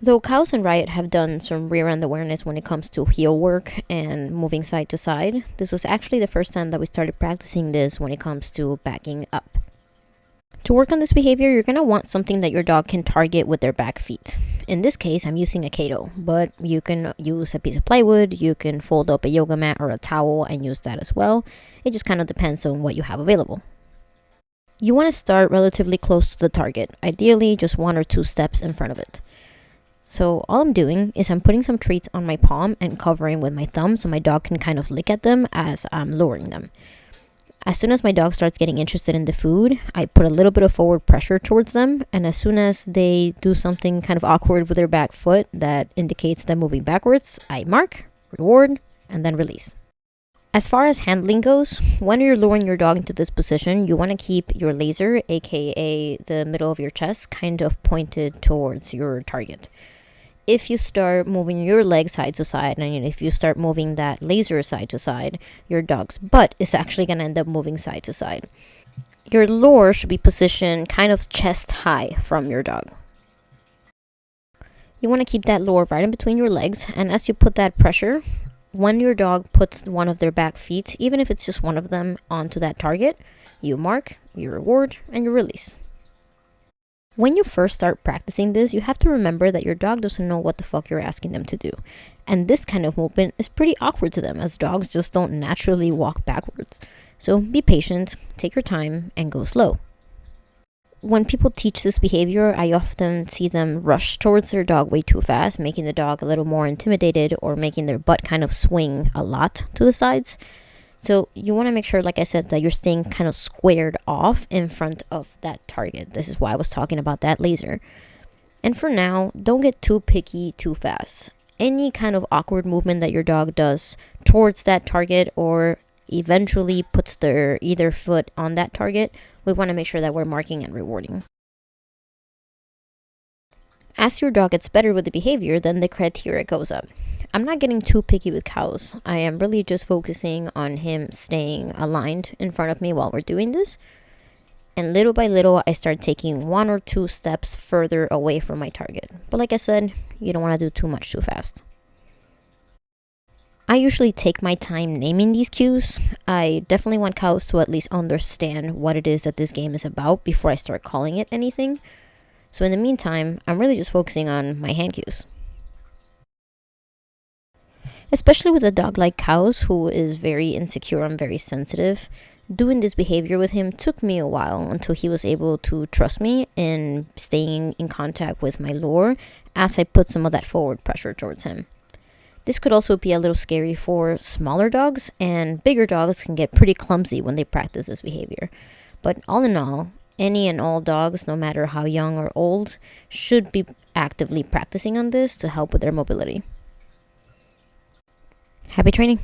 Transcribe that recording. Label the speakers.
Speaker 1: Though Cows and Riot have done some rear end awareness when it comes to heel work and moving side to side, this was actually the first time that we started practicing this when it comes to backing up. To work on this behavior, you're going to want something that your dog can target with their back feet. In this case, I'm using a Kato, but you can use a piece of plywood, you can fold up a yoga mat or a towel and use that as well. It just kind of depends on what you have available. You want to start relatively close to the target, ideally just 1 or 2 steps in front of it. So all I'm doing is I'm putting some treats on my palm and covering with my thumb so my dog can kind of lick at them as I'm lowering them. As soon as my dog starts getting interested in the food, I put a little bit of forward pressure towards them, and as soon as they do something kind of awkward with their back foot that indicates them moving backwards, I mark, reward, and then release. As far as handling goes, when you're luring your dog into this position, you want to keep your laser, aka the middle of your chest, kind of pointed towards your target. If you start moving your leg side to side, and if you start moving that laser side to side, your dog's butt is actually going to end up moving side to side. Your lure should be positioned kind of chest high from your dog. You want to keep that lure right in between your legs, and as you put that pressure, when your dog puts one of their back feet, even if it's just one of them, onto that target, you mark, you reward, and you release. When you first start practicing this, you have to remember that your dog doesn't know what the fuck you're asking them to do. And this kind of movement is pretty awkward to them, as dogs just don't naturally walk backwards. So be patient, take your time, and go slow. When people teach this behavior, I often see them rush towards their dog way too fast, making the dog a little more intimidated or making their butt kind of swing a lot to the sides. So you want to make sure, like I said, that you're staying kind of squared off in front of that target. This is why I was talking about that laser. And for now, don't get too picky too fast. Any kind of awkward movement that your dog does towards that target or eventually puts their either foot on that target, we want to make sure that we're marking and rewarding. As your dog gets better with the behavior, then the criteria goes up. I'm not getting too picky with Cows. I am really just focusing on him staying aligned in front of me while we're doing this. And little by little, I start taking 1 or 2 steps further away from my target. But like I said, you don't want to do too much too fast. I usually take my time naming these cues. I definitely want Cows to at least understand what it is that this game is about before I start calling it anything. So in the meantime, I'm really just focusing on my hand cues. Especially with a dog like Cows, who is very insecure and very sensitive, doing this behavior with him took me a while until he was able to trust me in staying in contact with my lure as I put some of that forward pressure towards him. This could also be a little scary for smaller dogs, and bigger dogs can get pretty clumsy when they practice this behavior. But all in all, any and all dogs, no matter how young or old, should be actively practicing on this to help with their mobility. Happy training!